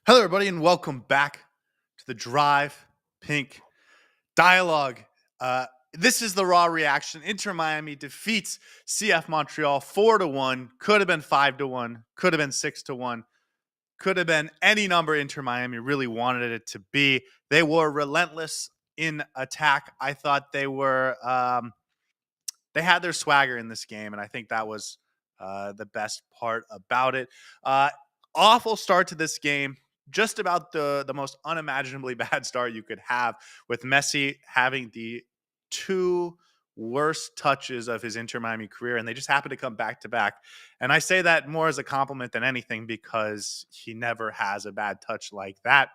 Hello, everybody, and welcome back to the Drive Pink Dialogue. Uh, this is the raw reaction. Inter Miami defeats CF Montreal 4-1. Could have been 5-1. Could have been 6-1. Could have been any number Inter Miami really wanted it to be. They were relentless in attack. I thought they had their swagger in this game, and I think that was the best part about it. Uh, Awful start to this game. Just about the most unimaginably bad start you could have, with Messi having the two worst touches of his Inter Miami career, and they just happen to come back to back. And I say that more as a compliment than anything because he never has a bad touch like that.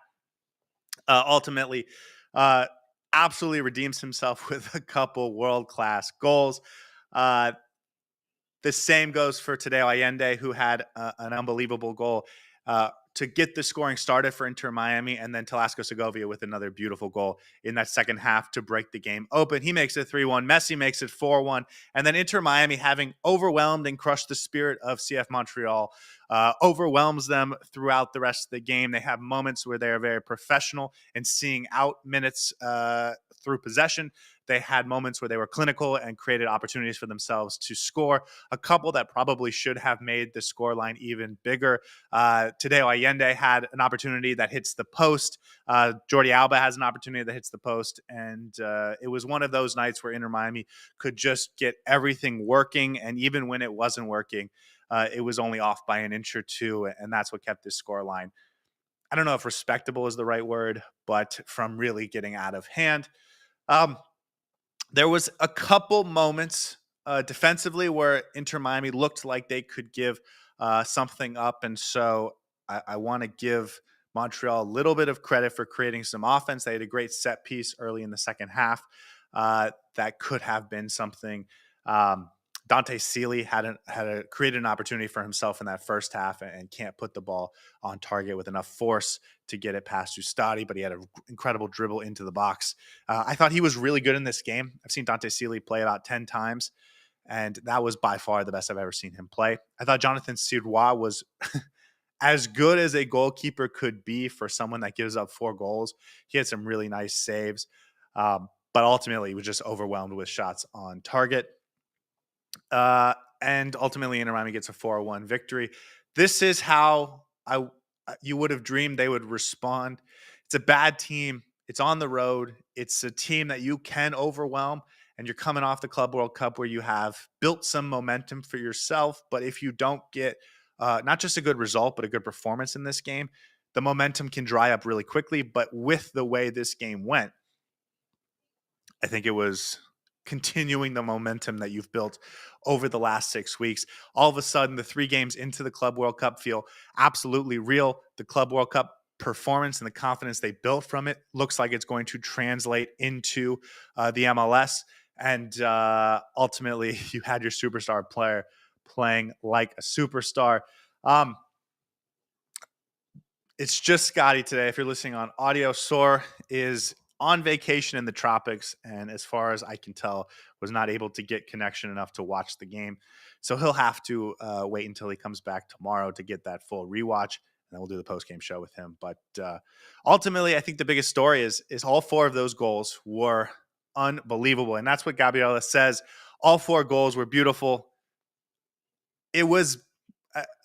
Ultimately, uh, absolutely redeems himself with a couple world class goals. Uh, the same goes for Tadeo Allende, who had an unbelievable goal to get the scoring started for Inter Miami, and then Telasco Segovia with another beautiful goal in that second half to break the game open. He makes it 3-1. Messi makes it 4-1. And then Inter Miami, having overwhelmed and crushed the spirit of CF Montreal, overwhelms them throughout the rest of the game. They have moments where they are very professional and seeing out minutes through possession. They had moments where they were clinical and created opportunities for themselves to score. A couple that probably should have made the scoreline even bigger. Tadeo Allende had an opportunity that hits the post. Jordi Alba has an opportunity that hits the post. And it was one of those nights where Inter Miami could just get everything working. And even when it wasn't working, it was only off by an inch or two. And that's what kept this scoreline, I don't know if respectable is the right word, but from really getting out of hand. Um, there was a couple moments defensively where Inter Miami looked like they could give something up, and so I want to give Montreal a little bit of credit for creating some offense. They had a great set piece early in the second half that could have been something. Dante Sealy created an opportunity for himself in that first half and can't put the ball on target with enough force to get it past Ustadi, but he had an incredible dribble into the box. I thought he was really good in this game. I've seen Dante Sealy play about 10 times, and that was by far the best I've ever seen him play. I thought Jonathan Sirois was as good as a goalkeeper could be for someone that gives up 4 goals. He had some really nice saves, but ultimately he was just overwhelmed with shots on target. And ultimately, Inter Miami gets a 4-1 victory. This is how you would have dreamed they would respond. It's a bad team. It's on the road. It's a team that you can overwhelm, and you're coming off the Club World Cup where you have built some momentum for yourself. But if you don't get not just a good result, but a good performance in this game, the momentum can dry up really quickly. But with the way this game went, I think it was continuing the momentum that you've built over the last 6 weeks. All of a sudden, the 3 games into the Club World Cup feel absolutely real. The Club World Cup performance and the confidence they built from it looks like it's going to translate into the MLS. And ultimately, you had your superstar player playing like a superstar. Um, it's just Scotty today. If you're listening on audio, Soar is on vacation in the tropics, and as far as I can tell, was not able to get connection enough to watch the game. So he'll have to wait until he comes back tomorrow to get that full rewatch, and then we'll do the post-game show with him. But ultimately, I think the biggest story is all 4 of those goals were unbelievable, and that's what Gabriela says. All 4 goals were beautiful. It was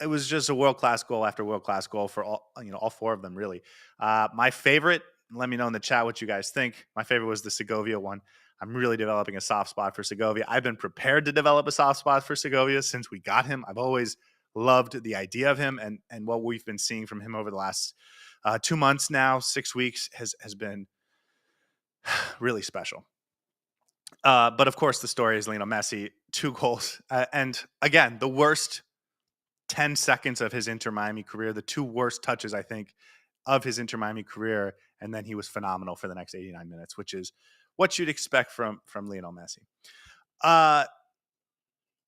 just a world-class goal after world-class goal for all 4 of them, really. My favorite, let me know in the chat what you guys think. My favorite was the Segovia one. I'm really developing a soft spot for Segovia. I've been prepared to develop a soft spot for Segovia since we got him. I've always loved the idea of him, and what we've been seeing from him over the last 2 months now, 6 weeks, has been really special. But of course, the story is Lionel Messi, 2 goals. And again, the worst 10 seconds of his Inter Miami career, the 2 worst touches, I think, of his Inter Miami career. And then he was phenomenal for the next 89 minutes, which is what you'd expect from Lionel Messi.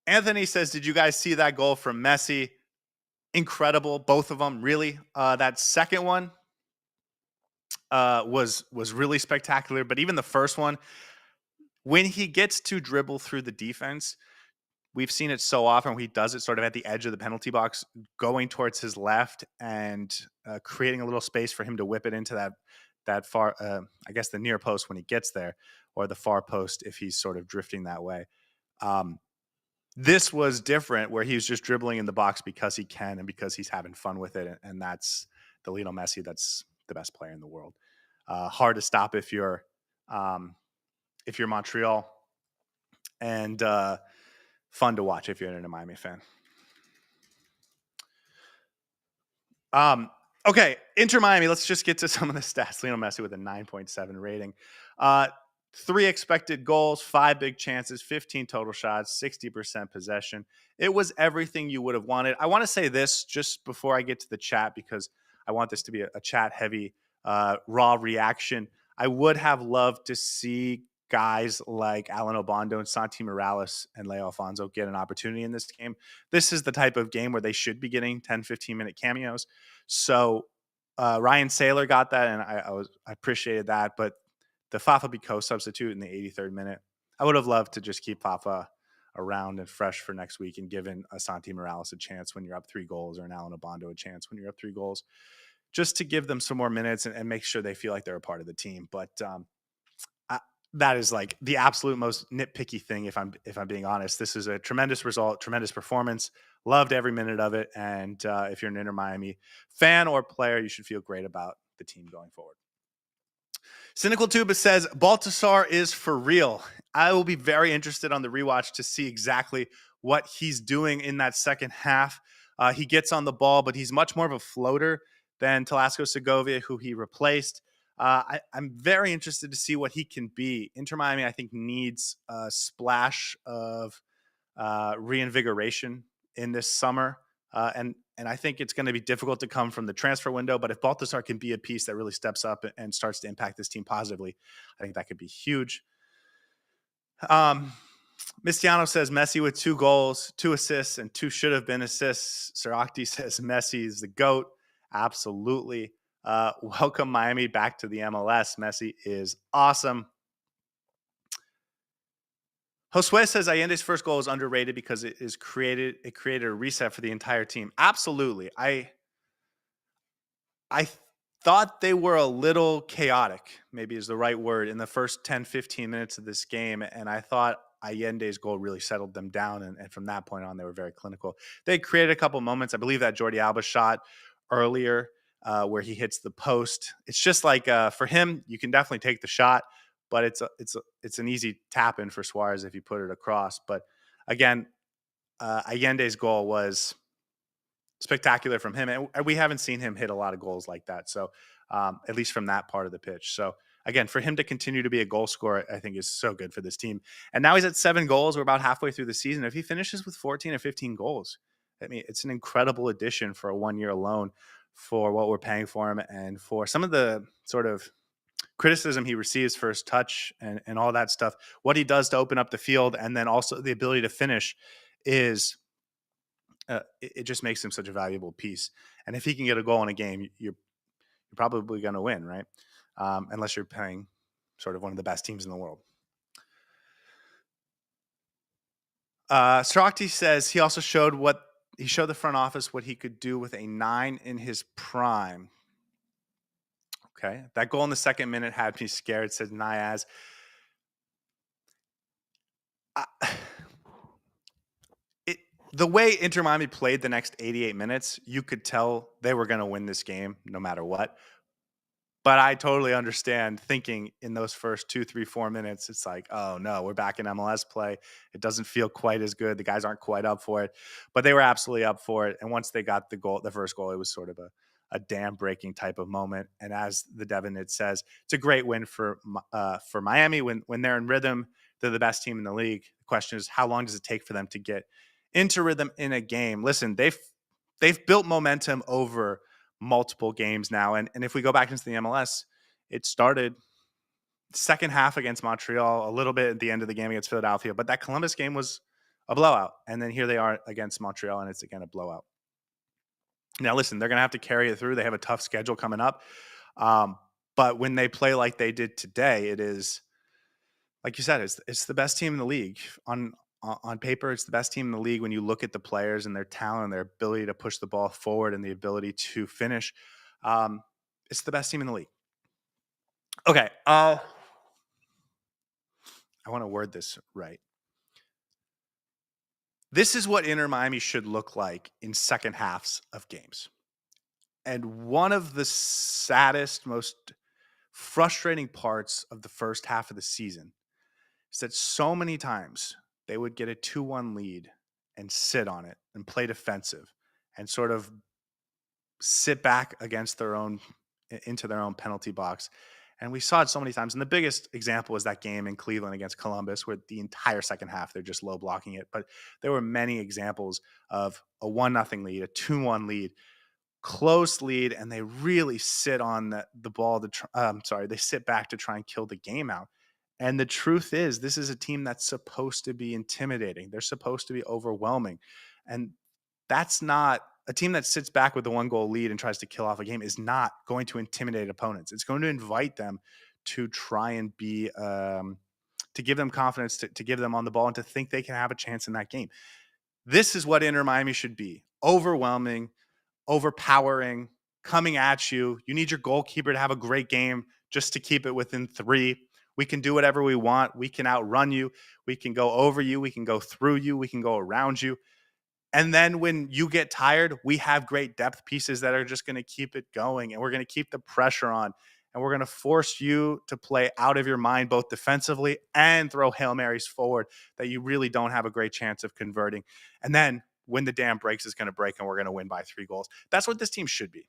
Anthony says, did you guys see that goal from Messi? Incredible. Both of them, really. That second one was really spectacular. But even the first one, when he gets to dribble through the defense, we've seen it so often. He does it sort of at the edge of the penalty box, going towards his left, and creating a little space for him to whip it into that far, I guess the near post when he gets there, or the far post if he's sort of drifting that way. Um, this was different where he was just dribbling in the box because he can and because he's having fun with it. And that's the Lionel Messi. That's the best player in the world. Hard to stop um, if you're Montreal, and fun to watch if you're a Miami fan. Okay, Inter Miami. Let's just get to some of the stats. Lionel Messi with a 9.7 rating. 3 expected goals, 5 big chances, 15 total shots, 60% possession. It was everything you would have wanted. I want to say this just before I get to the chat because I want this to be a chat heavy, raw reaction. I would have loved to see guys like Alan Obando and Santi Morales and Leo Alfonso get an opportunity in this game. This is the type of game where they should be getting 10, 15-minute cameos. So Ryan Saylor got that, and I appreciated that. But the Fafa Biko substitute in the 83rd minute, I would have loved to just keep Fafa around and fresh for next week and given a Santi Morales a chance when you're up 3 goals, or an Alan Obando a chance when you're up 3 goals, just to give them some more minutes and make sure they feel like they're a part of the team. But that is like the absolute most nitpicky thing. If I'm being honest, this is a tremendous result, tremendous performance. Loved every minute of it. And if you're an Inter Miami fan or player, you should feel great about the team going forward. Cynical Tuba says Baltasar is for real. I will be very interested on the rewatch to see exactly what he's doing in that second half. He gets on the ball, but he's much more of a floater than Talasco Segovia, who he replaced. I'm very interested to see what he can be. Inter Miami, I think, needs a splash of reinvigoration in this summer. And I think it's going to be difficult to come from the transfer window. But if Baltasar can be a piece that really steps up and starts to impact this team positively, I think that could be huge. Mistiano says Messi with 2 goals, 2 assists, and 2 should have been assists. Sarakti says Messi is the GOAT. Absolutely. Welcome Miami back to the MLS. Messi is awesome. Josue says Allende's first goal is underrated because it created a reset for the entire team. Absolutely. I thought they were a little chaotic, maybe is the right word, in the first 10, 15 minutes of this game. And I thought Allende's goal really settled them down. And from that point on, they were very clinical. They created a couple moments. I believe that Jordi Alba shot earlier where he hits the post. It's just like for him, you can definitely take the shot, but it's an easy tap in for Suarez if you put it across. But again, Allende's goal was spectacular from him, and we haven't seen him hit a lot of goals like that. So at least from that part of the pitch. So again, for him to continue to be a goal scorer, I think is so good for this team. And now he's at 7 goals. We're about halfway through the season. If he finishes with 14 or 15 goals, I mean, it's an incredible addition for a 1-year loan for what we're paying for him, and for some of the sort of criticism he receives for his touch and all that stuff. What he does to open up the field, and then also the ability to finish, is it just makes him such a valuable piece. And if he can get a goal in a game, you're probably going to win, right? Unless you're playing sort of one of the best teams in the world. Strakti says he also showed the front office what he could do with a 9 in his prime. Okay. That goal in the second minute had me scared, says Niaz. The way Inter Miami played the next 88 minutes, you could tell they were going to win this game no matter what. But I totally understand thinking in those first 2, 3, 4 minutes, it's like, oh no, we're back in MLS play. It doesn't feel quite as good. The guys aren't quite up for it, but they were absolutely up for it. And once they got the first goal, it was sort of a dam breaking type of moment. And as the Devonit says, it's a great win for Miami when they're in rhythm. They're the best team in the league. The question is, how long does it take for them to get into rhythm in a game? Listen, they've built momentum over multiple games now. And if we go back into the MLS, it started second half against Montreal, a little bit at the end of the game against Philadelphia, but that Columbus game was a blowout. And then here they are against Montreal, and it's again a blowout. Now, listen, they're going to have to carry it through. They have a tough schedule coming up. But when they play like they did today, it is, like you said, it's the best team in the league. On paper, it's the best team in the league when you look at the players and their talent and their ability to push the ball forward and the ability to finish. Um, it's the best team in the league. Okay. I want to word this right. This is what Inter Miami should look like in second halves of games. And one of the saddest, most frustrating parts of the first half of the season is that so many times they would get a 2-1 lead and sit on it and play defensive and sort of sit back against their own into their own penalty box. And we saw it so many times. And the biggest example was that game in Cleveland against Columbus, where the entire second half they're just low blocking it. But there were many examples of a 1-0 lead, a 2-1 lead, close lead, and they really sit on the ball. They sit back to try and kill the game out. And the truth is, this is a team that's supposed to be intimidating. They're supposed to be overwhelming. And that's not a team that sits back with the 1-goal lead and tries to kill off a game is not going to intimidate opponents. It's going to invite them to try and be, to give them confidence, to give them on the ball and to think they can have a chance in that game. This is what Inter Miami should be: overwhelming, overpowering, coming at you. You need your goalkeeper to have a great game just to keep it within 3. We can do whatever we want. We can outrun you. We can go over you. We can go through you. We can go around you. And then when you get tired, we have great depth pieces that are just going to keep it going. And we're going to keep the pressure on. And we're going to force you to play out of your mind, both defensively and throw Hail Marys forward that you really don't have a great chance of converting. And then when the dam breaks, it's going to break and we're going to win by 3 goals. That's what this team should be.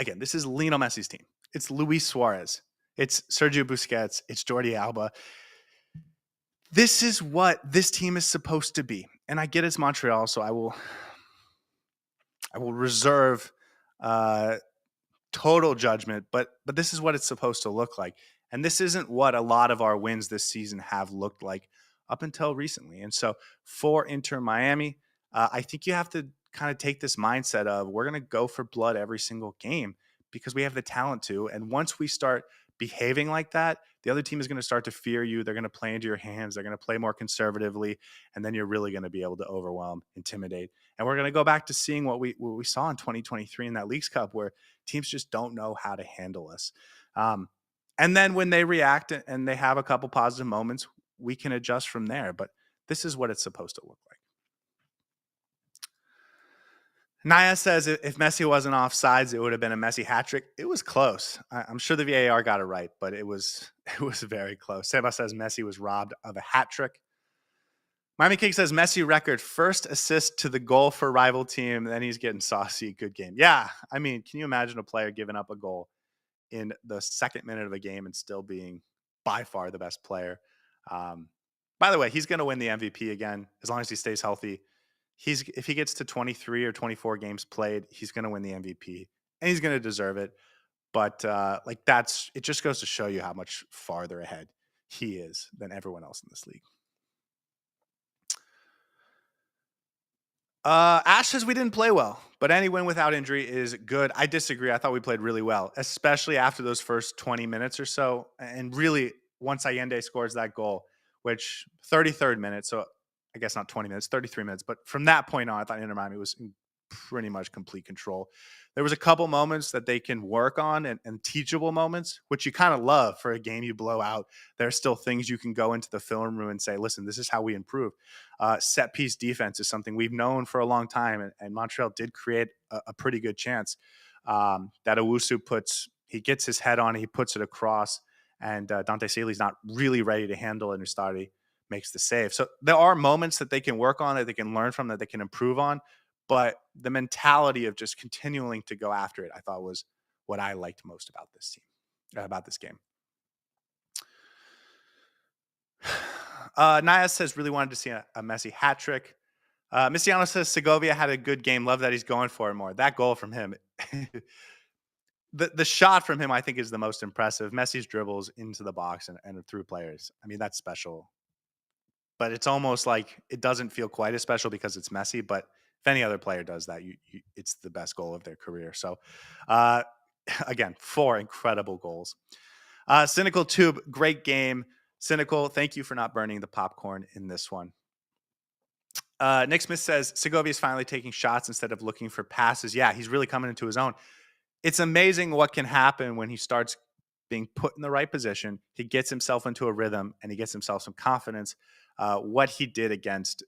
Again, this is Lionel Messi's team. It's Luis Suarez. It's Sergio Busquets. It's Jordi Alba. This is what this team is supposed to be. And I get it's Montreal, so I will reserve total judgment, but this is what it's supposed to look like. And this isn't what a lot of our wins this season have looked like up until recently. And so for Inter Miami, I think you have to kind of take this mindset of we're going to go for blood every single game because we have the talent to. And once we start behaving like that, the other team is going to start to fear you. They're going to play into your hands. They're going to play more conservatively. And then you're really going to be able to overwhelm, intimidate. And we're going to go back to seeing what we saw in 2023 in that Leagues Cup, where teams just don't know how to handle us. And then when they react and they have a couple positive moments, we can adjust from there. But this is what it's supposed to look like. Naya says if Messi wasn't offsides, it would have been a Messi hat trick. It was close. I'm sure the VAR got it right, but it was very close. Seba says Messi was robbed of a hat trick. Miami King says Messi record first assist to the goal for rival team. Then he's getting saucy. Good game. Yeah. I mean, can you imagine a player giving up a goal in the second minute of a game and still being by far the best player? By the way, he's going to win the MVP again as long as he stays healthy. If he gets to 23 or 24 games played, he's going to win the MVP and he's going to deserve it. But it just goes to show you how much farther ahead he is than everyone else in this league. Ash says we didn't play well, but any win without injury is good. I disagree. I thought we played really well, especially after those first 20 minutes or so. And really, once Allende scores that goal, which 33rd minute, so I guess not 20 minutes, 33 minutes. But from that point on, I thought Inter Miami was in pretty much complete control. There was a couple moments that they can work on and teachable moments, which you kind of love for a game you blow out. There are still things you can go into the film room and say, listen, this is how we improve. Set piece defense is something we've known for a long time, and Montreal did create a pretty good chance. That Owusu he gets his head on, he puts it across, and Dante Sealy's not really ready to handle it, and Ustari makes the save. So there are moments that they can work on, that they can learn from, that they can improve on. But the mentality of just continuing to go after it, I thought was what I liked most about this team, about this game. Naya says really wanted to see a Messi hat trick. Missiano says Segovia had a good game. Love that he's going for it more. That goal from him, the shot from him, I think is the most impressive. Messi's dribbles into the box and through players. I mean, that's special. But it's almost like it doesn't feel quite as special because it's Messi. But if any other player does that, it's the best goal of their career. So, again, 4 incredible goals. Cynical Tube, great game. Cynical, thank you for not burning the popcorn in this one. Nick Smith says Segovia is finally taking shots instead of looking for passes. Yeah, he's really coming into his own. it's amazing what can happen when he starts being put in the right position. He gets himself into a rhythm and he gets himself some confidence. What he did against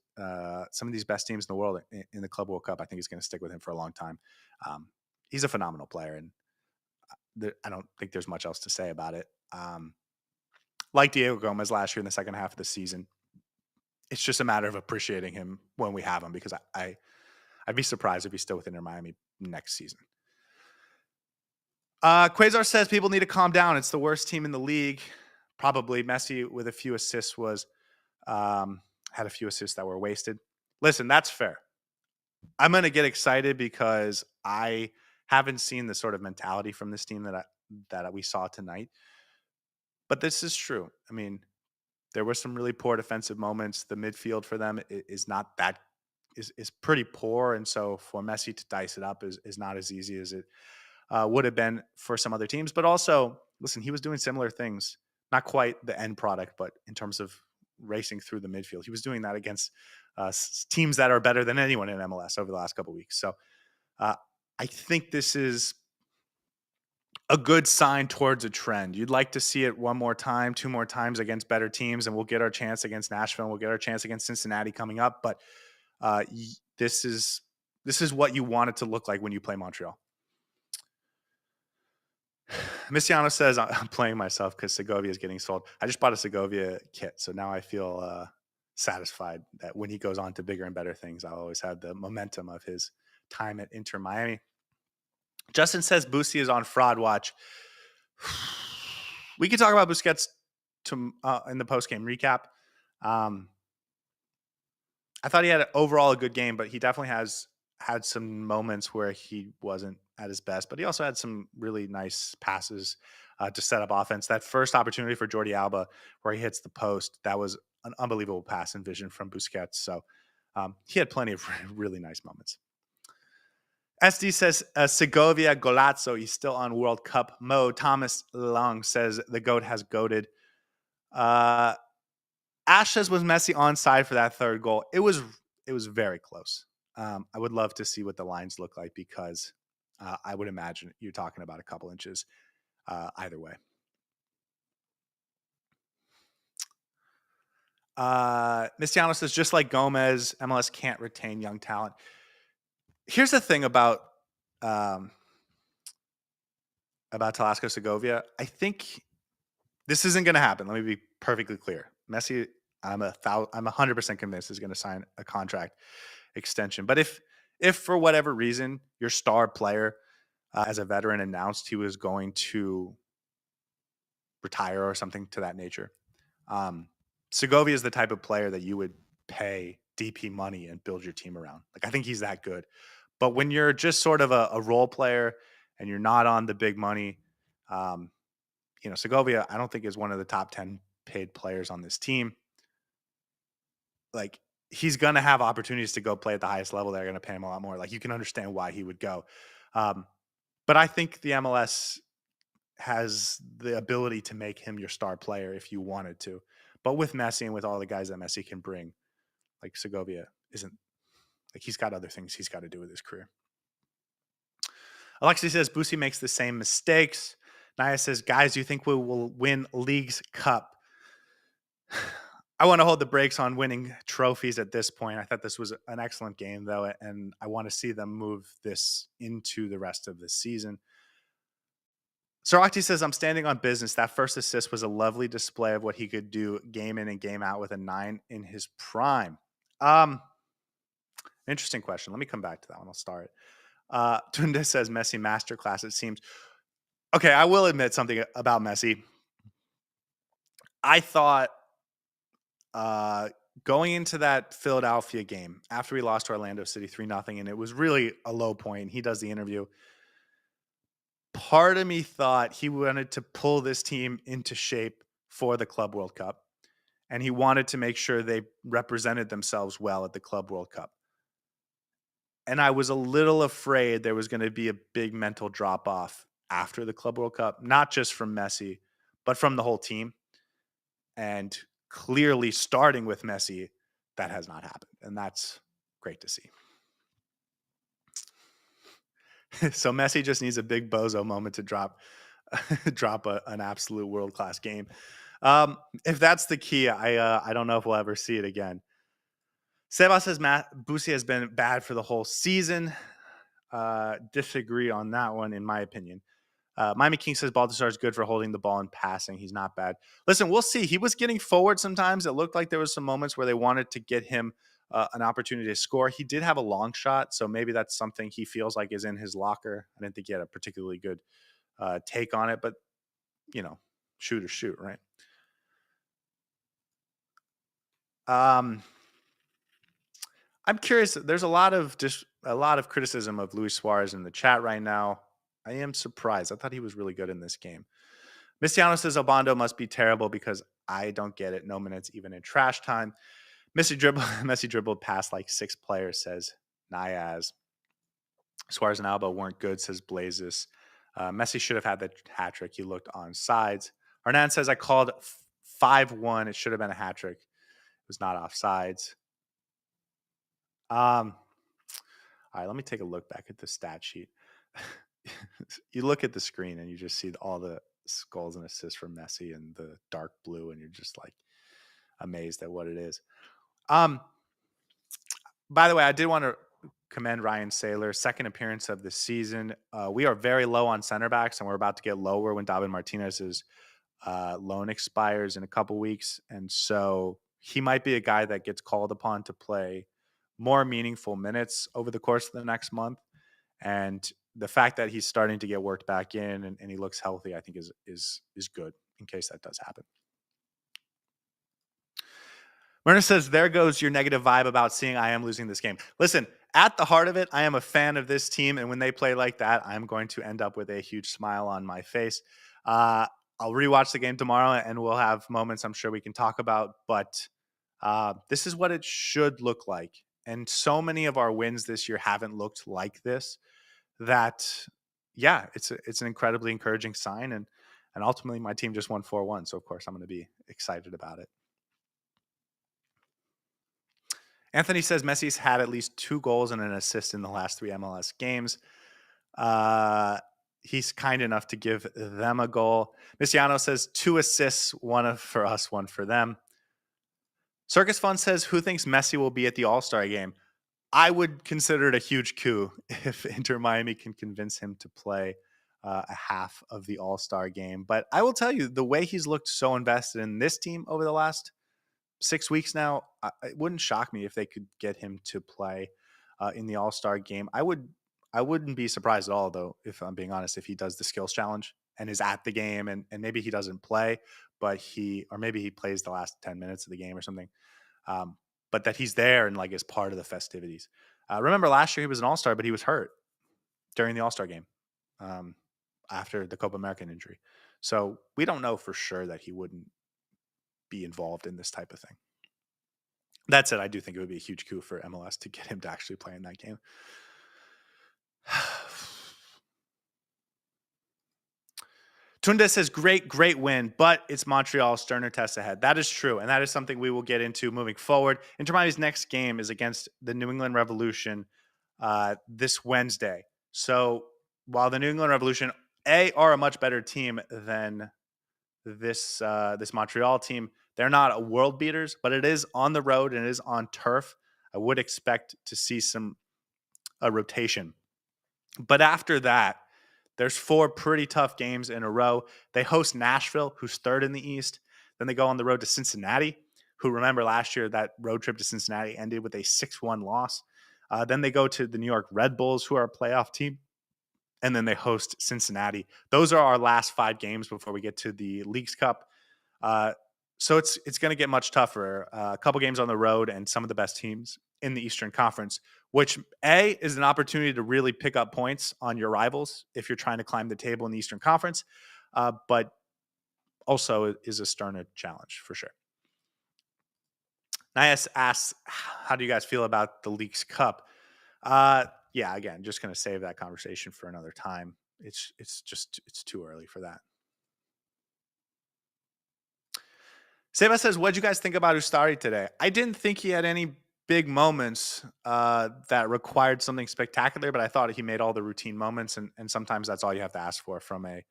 some of these best teams in the world in the Club World Cup, I think is going to stick with him for a long time. Um, he's a phenomenal player, and I don't think there's much else to say about it. Like Diego Gomez last year in the second half of the season, it's just a matter of appreciating him when we have him, because I'd be surprised if he's still with Inter Miami next season. Quasar says people need to calm down. It's the worst team in the league. Probably Messi with a few assists had a few assists that were wasted. Listen, that's fair. I'm going to get excited because I haven't seen the sort of mentality from this team that we saw tonight. But this is true. I mean, there were some really poor defensive moments. The midfield for them is not that is pretty poor, and so for Messi to dice it up is not as easy as it would have been for some other teams. But also, listen, he was doing similar things, not quite the end product, but in terms of racing through the midfield, he was doing that against teams that are better than anyone in MLS over the last couple of weeks. So uh, I think this is a good sign towards a trend. You'd like to see it one more time, two more times against better teams, and we'll get our chance against Nashville. And we'll get our chance against Cincinnati coming up. But this is what you want it to look like when you play Montreal. Missiano says, I'm playing myself because Segovia is getting sold. I just bought a Segovia kit, so now I feel satisfied that when he goes on to bigger and better things, I'll always have the momentum of his time at Inter Miami. Justin says Boosie is on fraud watch. We could talk about Busquets in the post-game recap. I thought he had overall a good game, but he definitely has had some moments where he wasn't at his best. But he also had some really nice passes to set up offense. That first opportunity for Jordi Alba where he hits the post, that was an unbelievable pass and vision from Busquets. So he had plenty of really nice moments. SD says Segovia Golazzo. He's still on World Cup mode. Thomas Long says the GOAT has goated. Ash says, was Messi onside for that third goal? It was very close. I would love to see what the lines look like, because I would imagine you're talking about a couple inches either way. Mistiano says, just like Gomez, MLS can't retain young talent. Here's the thing about Talasco Segovia. I think this isn't going to happen. Let me be perfectly clear. Messi, I'm 100% convinced is going to sign a contract extension. But if for whatever reason your star player as a veteran announced he was going to retire or something to that nature, Segovia is the type of player that you would pay DP money and build your team around. Like, I think he's that good. But when you're just sort of a role player and you're not on the big money, Segovia, I don't think is one of the top 10 paid players on this team. Like, he's going to have opportunities to go play at the highest level. They're going to pay him a lot more. Like, you can understand why he would go. But I think the MLS has the ability to make him your star player if you wanted to. But with Messi and with all the guys that Messi can bring, like, Segovia isn't, like, he's got other things he's got to do with his career. Alexi says Boosie makes the same mistakes. Naya says, guys, do you think we will win League's Cup? I want to hold the brakes on winning trophies at this point. I thought this was an excellent game, though, and I want to see them move this into the rest of the season. Sarakti says, I'm standing on business. That first assist was a lovely display of what he could do game in and game out with a 9 in his prime. Interesting question. Let me come back to that one. I'll start. Tunde says, Messi masterclass, it seems. Okay, I will admit something about Messi. I thought going into that Philadelphia game after we lost to Orlando City 3-0, and it was really a low point. He does the interview. Part of me thought he wanted to pull this team into shape for the Club World Cup, and he wanted to make sure they represented themselves well at the Club World Cup. And I was a little afraid there was going to be a big mental drop off after the Club World Cup, not just from Messi, but from the whole team. And clearly, starting with Messi, that has not happened. And that's great to see. So Messi just needs a big bozo moment to drop drop an absolute world class game. If that's the key, I don't know if we'll ever see it again. Seba says Matt Busi has been bad for the whole season. Disagree on that one, in my opinion. Miami King says Baltasar is good for holding the ball and passing. He's not bad. Listen, we'll see. He was getting forward sometimes. It looked like there was some moments where they wanted to get him an opportunity to score. He did have a long shot, so maybe that's something he feels like is in his locker. I didn't think he had a particularly good take on it, but you know, shoot or shoot, right? Um, I'm curious. There's a lot of criticism of Luis Suarez in the chat right now. I am surprised. I thought he was really good in this game. Mistiano says Obando must be terrible because I don't get it. No minutes, even in trash time. Messi dribbled past like 6 players, says Niaz. Suarez and Alba weren't good, says Blazes. Messi should have had the hat trick. He looked on sides. Hernan says I called 5-1. It should have been a hat trick. It was not offsides. All right, let me take a look back at the stat sheet. You look at the screen and you just see all the goals and assists from Messi and the dark blue, and you're just like amazed at what it is. By the way, I did want to commend Ryan Saylor, second appearance of the season. We are very low on center backs, and we're about to get lower when David Martinez's loan expires in a couple weeks. And so he might be a guy that gets called upon to play more meaningful minutes over the course of the next month. And the fact that he's starting to get worked back in and he looks healthy, I think is good in case that does happen. Myrna says, there goes your negative vibe about seeing I am losing this game. Listen, at the heart of it, I am a fan of this team. And when they play like that, I'm going to end up with a huge smile on my face. I'll rewatch the game tomorrow and we'll have moments I'm sure we can talk about. But this is what it should look like. And so many of our wins this year haven't looked like this that, yeah, it's an incredibly encouraging sign. And ultimately, my team just won 4-1. So, of course, I'm going to be excited about it. Anthony says Messi's had at least 2 goals and an assist in the last 3 MLS games. He's kind enough to give them a goal. Missiano says 2 assists, one for us, one for them. Circus Fun says, who thinks Messi will be at the All-Star game? I would consider it a huge coup if Inter Miami can convince him to play a half of the All-Star game. But I will tell you, the way he's looked so invested in this team over the last 6 weeks now, it wouldn't shock me if they could get him to play in the All-Star game. I wouldn't be surprised at all, though, if I'm being honest, if he does the skills challenge and is at the game and maybe he doesn't play, but maybe he plays the last 10 minutes of the game or something. But that he's there and like is part of the festivities. Remember last year he was an All-Star, but he was hurt during the All-Star game after the Copa American injury. So we don't know for sure that he wouldn't be involved in this type of thing. That said, I do think it would be a huge coup for MLS to get him to actually play in that game. Tunde says, great win, but it's Montreal, sterner tests ahead. That is true, and that is something we will get into moving forward. Inter Miami's next game is against the New England Revolution this Wednesday. So while the New England Revolution, are a much better team than this Montreal team, they're not world beaters, but it is on the road and it is on turf. I would expect to see a rotation. But after that, there's 4 pretty tough games in a row. They host Nashville, who's 3rd in the East. Then they go on the road to Cincinnati, who, remember last year, that road trip to Cincinnati ended with a 6-1 loss. Then they go to the New York Red Bulls, who are a playoff team. And then they host Cincinnati. Those are our last 5 games before we get to the Leagues Cup. So it's going to get much tougher. A couple games on the road and some of the best teams in the Eastern Conference, which is an opportunity to really pick up points on your rivals if you're trying to climb the table in the Eastern Conference, but also is a sterner challenge for sure. Nias asks, how do you guys feel about the Leagues Cup? Yeah, again, just going to save that conversation for another time. It's too early for that. Seba says, what'd you guys think about Ustari today? I didn't think he had any big moments that required something spectacular, but I thought he made all the routine moments, and sometimes that's all you have to ask for from a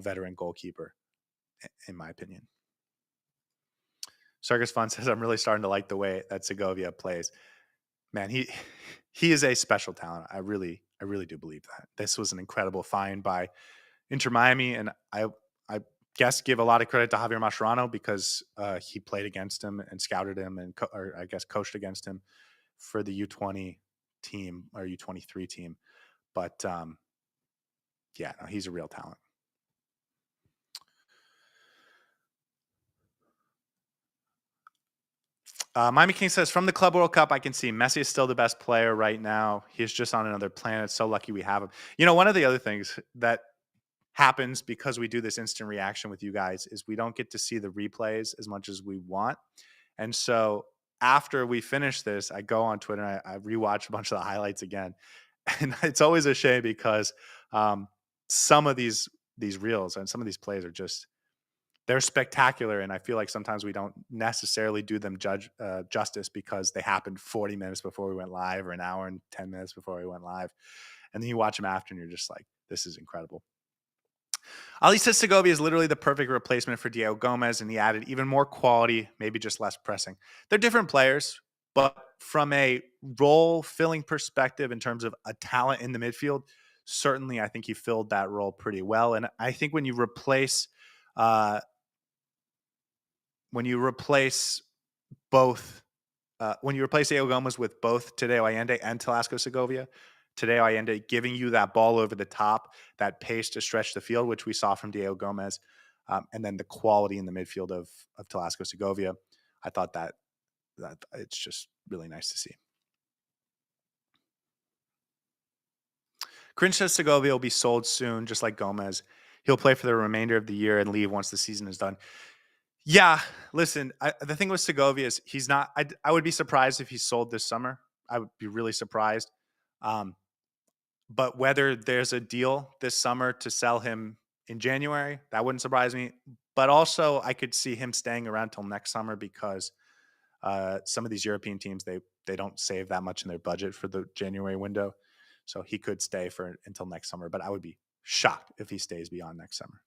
veteran goalkeeper, in my opinion. Circus Fun says, I'm really starting to like the way that Segovia plays. Man, he is a special talent. I really do believe that. This was an incredible find by Inter Miami, and I guess give a lot of credit to Javier Mascherano because he played against him and scouted him and or I guess coached against him for the U20 team or U23 team. But yeah, no, he's a real talent. Miami King says, from the Club World Cup, I can see Messi is still the best player right now. He's just on another planet. So lucky we have him. One of the other things that happens because we do this instant reaction with you guys is we don't get to see the replays as much as we want. And so after we finish this, I go on Twitter and I rewatch a bunch of the highlights again. And it's always a shame because some of these reels and some of these plays are just they're spectacular, and I feel like sometimes we don't necessarily do them justice because they happened 40 minutes before we went live or an hour and 10 minutes before we went live. And then you watch them after and you're just like, this is incredible. Ali says Segovia is literally the perfect replacement for Diego Gomez, and he added even more quality, maybe just less pressing. They're different players, but from a role filling perspective in terms of a talent in the midfield, certainly I think he filled that role pretty well. And I think uh, when you replace both when you replace Diego Gomez with both Tadeo Allende and Telasco Segovia, Tadeo Allende giving you that ball over the top, that pace to stretch the field, which we saw from Diego Gomez, and then the quality in the midfield of Telasco Segovia. I thought that it's just really nice to see. Cringe Segovia will be sold soon, just like Gomez. He'll play for the remainder of the year and leave once the season is done. Yeah, listen, the thing with Segovia is he's not. I would be surprised if he's sold this summer. I would be really surprised. Um, but whether there's a deal this summer to sell him in January, that wouldn't surprise me. But also, I could see him staying around till next summer because some of these European teams they don't save that much in their budget for the January window, so he could stay for until next summer. But I would be shocked if he stays beyond next summer.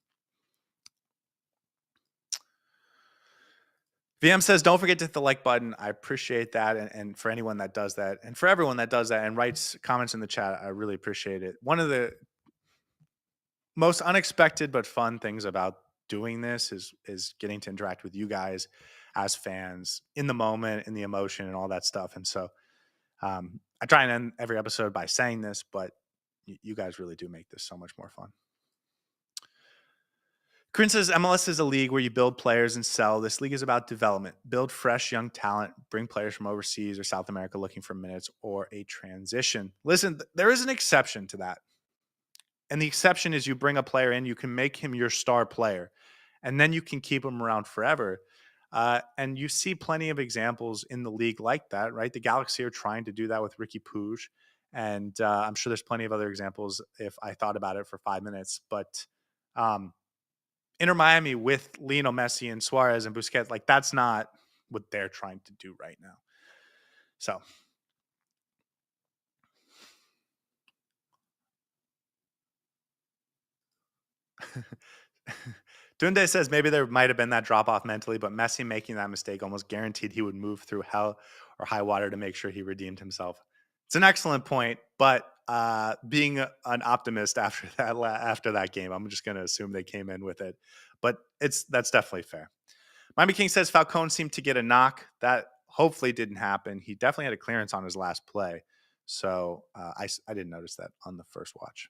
VM says, don't forget to hit the like button. I appreciate that. And for anyone that does that, and for everyone that does that and writes comments in the chat, I really appreciate it. One of the most unexpected but fun things about doing this is getting to interact with you guys as fans in the moment, in the emotion, and all that stuff. And so I try and end every episode by saying this, but you guys really do make this so much more fun. Corinne says MLS is a league where you build players and sell. This league is about development. Build fresh young talent, bring players from overseas or South America looking for minutes or a transition. Listen, there is an exception to that. And the exception is you bring a player in, you can make him your star player, and then you can keep him around forever. And you see plenty of examples in the league like that, right? The Galaxy are trying to do that with Ricky Puig. And I'm sure there's plenty of other examples if I thought about it for 5 minutes. But Inter Miami with Lionel Messi and Suarez and Busquets, like that's not what they're trying to do right now. So Dunde says maybe there might have been that drop off mentally, but Messi making that mistake almost guaranteed he would move through hell or high water to make sure he redeemed himself. It's an excellent point, but being an optimist after that game, I'm just going to assume they came in with it. But that's definitely fair. Miami King says Falcone seemed to get a knock. That hopefully didn't happen. He definitely had a clearance on his last play. So I didn't notice that on the first watch.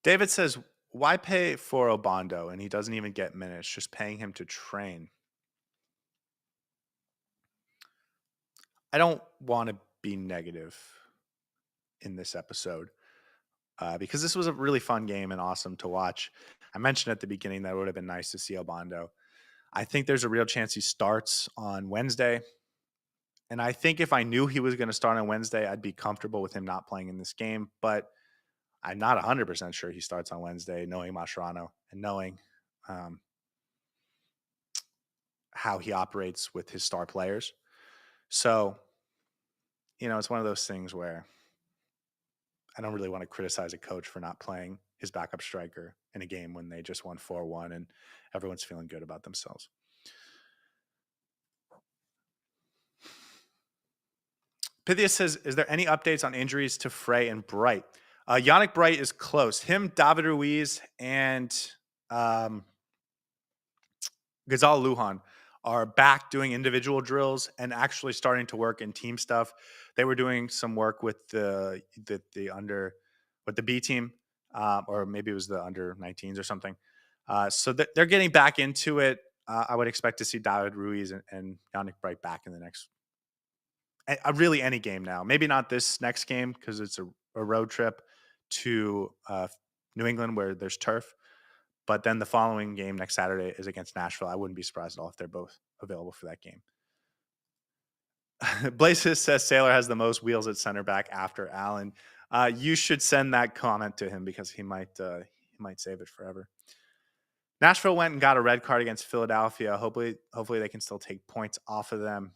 David says, why pay for Obando and he doesn't even get minutes, just paying him to train? I don't want to be negative in this episode because this was a really fun game and awesome to watch. I mentioned at the beginning that it would have been nice to see Obando. I think there's a real chance he starts on Wednesday. And I think if I knew he was going to start on Wednesday, I'd be comfortable with him not playing in this game. But I'm not 100% sure he starts on Wednesday, knowing Mascherano and knowing how he operates with his star players. So, it's one of those things where I don't really want to criticize a coach for not playing his backup striker in a game when they just won 4-1 and everyone's feeling good about themselves. Pythias says, is there any updates on injuries to Frey and Bright? Yannick Bright is close. Him, David Ruiz, and Ghazal Lujan are back doing individual drills and actually starting to work in team stuff. They were doing some work with the B team, or maybe it was the under 19s or something. So they're getting back into it. I would expect to see David Ruiz and Yannick Bright back in the next, really any game now. Maybe not this next game because it's a road trip to New England where there's turf. But then the following game next Saturday is against Nashville. I wouldn't be surprised at all if they're both available for that game. Blazes says Sailor has the most wheels at center back after Allen. You should send that comment to him because he might save it forever. Nashville went and got a red card against Philadelphia. Hopefully they can still take points off of them.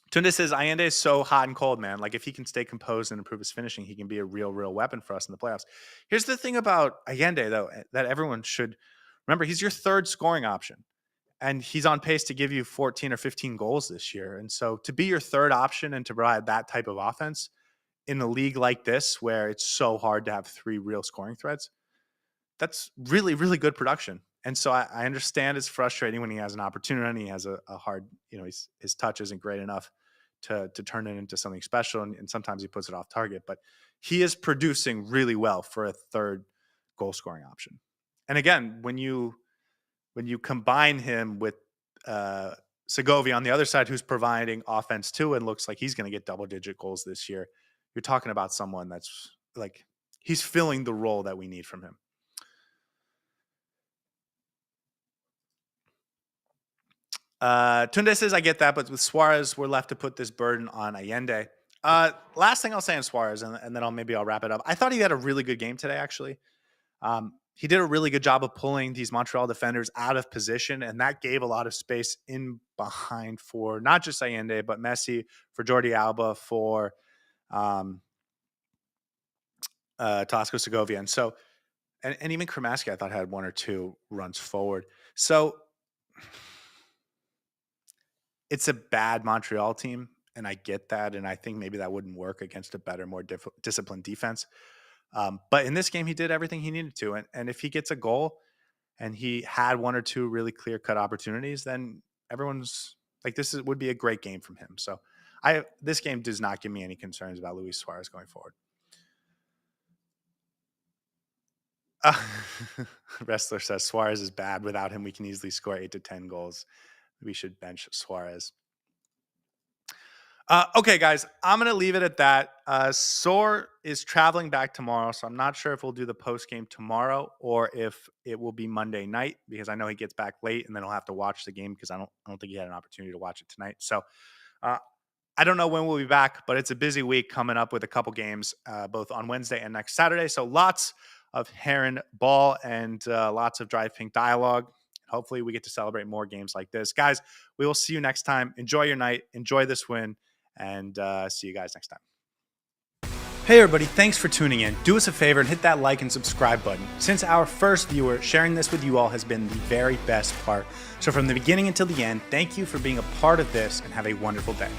Tunde says Allende is so hot and cold, man. Like if he can stay composed and improve his finishing, he can be a real weapon for us in the playoffs. Here's the thing about Allende, though, that everyone should remember. He's your third scoring option, and he's on pace to give you 14 or 15 goals this year. And so to be your third option and to provide that type of offense in a league like this, where it's so hard to have three real scoring threats, that's really good production. And so I understand it's frustrating when he has an opportunity and he has a hard, his touch isn't great enough to turn it into something special. And sometimes he puts it off target, but he is producing really well for a third goal scoring option. And again, when you combine him with Segovia on the other side, who's providing offense too, and looks like he's going to get double-digit goals this year, you're talking about someone that's like he's filling the role that we need from him. Tunde says, I get that, but with Suarez, we're left to put this burden on Allende. Last thing I'll say on Suarez, and then I'll wrap it up. I thought he had a really good game today, actually. He did a really good job of pulling these Montreal defenders out of position, and that gave a lot of space in behind for not just Allende, but Messi, for Jordi Alba, for Tosco Segovia. And so, and even Kremaski, I thought, had one or two runs forward. So it's a bad Montreal team, and I get that, and I think maybe that wouldn't work against a better, more disciplined defense. But in this game, he did everything he needed to, and if he gets a goal and he had one or two really clear-cut opportunities, then everyone's like, would be a great game from him. So this game does not give me any concerns about Luis Suarez going forward. Wrestler says Suarez is bad. Without him, we can easily score 8 to 10 goals. We should bench Suarez. Okay, guys, I'm going to leave it at that. Soar is traveling back tomorrow, so I'm not sure if we'll do the post-game tomorrow or if it will be Monday night, because I know he gets back late and then he'll have to watch the game because I don't think he had an opportunity to watch it tonight. So I don't know when we'll be back, but it's a busy week coming up with a couple games, both on Wednesday and next Saturday. So lots of Heron ball and lots of Drive Pink dialogue. Hopefully we get to celebrate more games like this. Guys, we will see you next time. Enjoy your night. Enjoy this win. And see you guys next time. Hey everybody, thanks for tuning in. Do us a favor and hit that like and subscribe button. Since our first viewer, sharing this with you all has been the very best part. So from the beginning until the end, thank you for being a part of this and have a wonderful day.